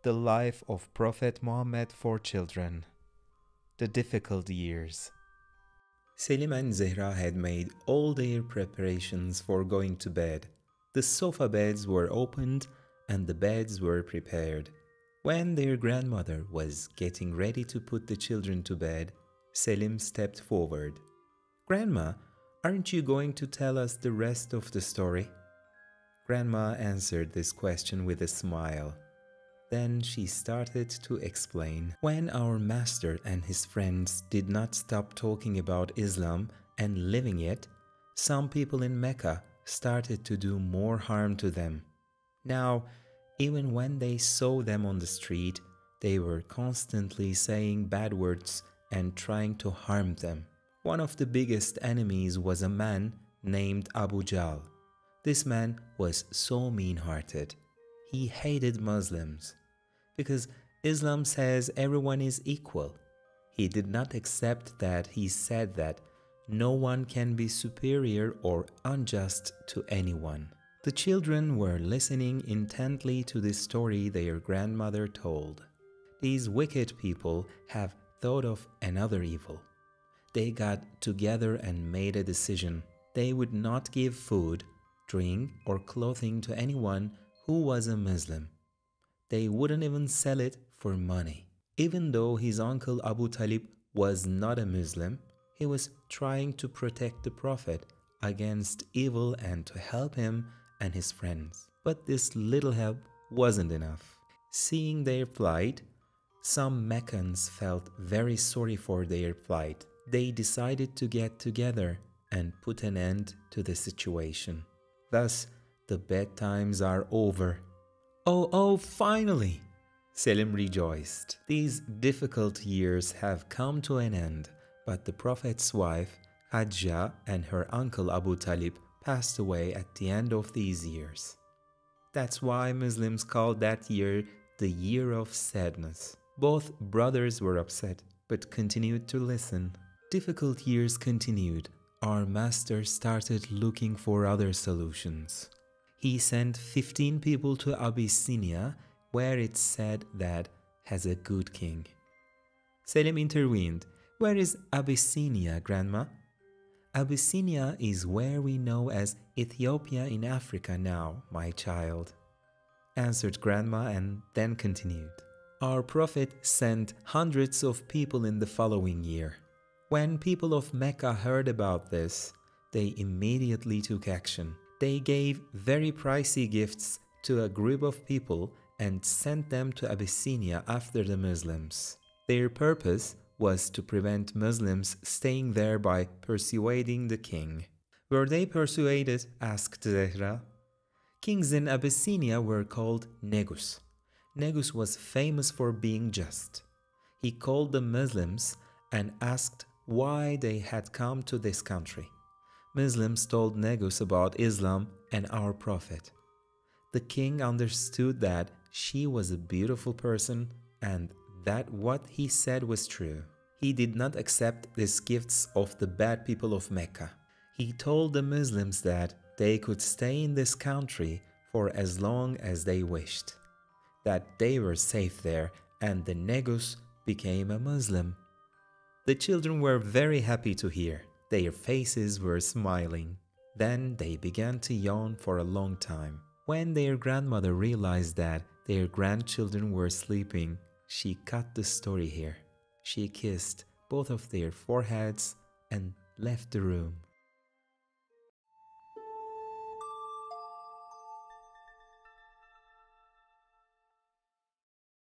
The life of Prophet Muhammad for children. The difficult years. Selim and Zehra had made all their preparations for going to bed. The sofa beds were opened and the beds were prepared. When their grandmother was getting ready to put the children to bed, Selim stepped forward. "Grandma, aren't you going to tell us the rest of the story?" Grandma answered this question with a smile. Then she started to explain. When our master and his friends did not stop talking about Islam and living it, some people in Mecca started to do more harm to them. Now, even when they saw them on the street, they were constantly saying bad words and trying to harm them. One of the biggest enemies was a man named Abu Talib. This man was so mean-hearted. He hated Muslims because Islam says everyone is equal. He did not accept that. He said that no one can be superior or unjust to anyone. The children were listening intently to the story their grandmother told. These wicked people have thought of another evil. They got together and made a decision. They would not give food, drink, or clothing to anyone who was a Muslim. They wouldn't even sell it for money. Even though his uncle Abu Talib was not a Muslim, he was trying to protect the Prophet against evil and to help him and his friends. But this little help wasn't enough. Seeing their plight, some Meccans felt very sorry for their plight. They decided to get together and put an end to the situation. Thus, the bedtimes are over. Oh, finally! Selim rejoiced. These difficult years have come to an end, but the Prophet's wife, Khadija, and her uncle Abu Talib passed away at the end of these years. That's why Muslims call that year the Year of Sadness. Both brothers were upset, but continued to listen. Difficult years continued. Our master started looking for other solutions. He sent 15 people to Abyssinia, where it's said that has a good king. Selim intervened. "Where is Abyssinia, Grandma?" "Abyssinia is where we know as Ethiopia in Africa now, my child," answered Grandma and then continued. Our Prophet sent hundreds of people in the following year. When people of Mecca heard about this, they immediately took action. They gave very pricey gifts to a group of people and sent them to Abyssinia after the Muslims. Their purpose was to prevent Muslims staying there by persuading the king. Were they persuaded? Asked Zehra. Kings in Abyssinia were called Negus. Negus was famous for being just. He called the Muslims and asked why they had come to this country. Muslims told Negus about Islam and our Prophet. The king understood that she was a beautiful person and that what he said was true. He did not accept these gifts of the bad people of Mecca. He told the Muslims that they could stay in this country for as long as they wished, that they were safe there, and the Negus became a Muslim. The children were very happy to hear. Their faces were smiling. Then they began to yawn for a long time. When their grandmother realized that their grandchildren were sleeping, she cut the story here. She kissed both of their foreheads and left the room.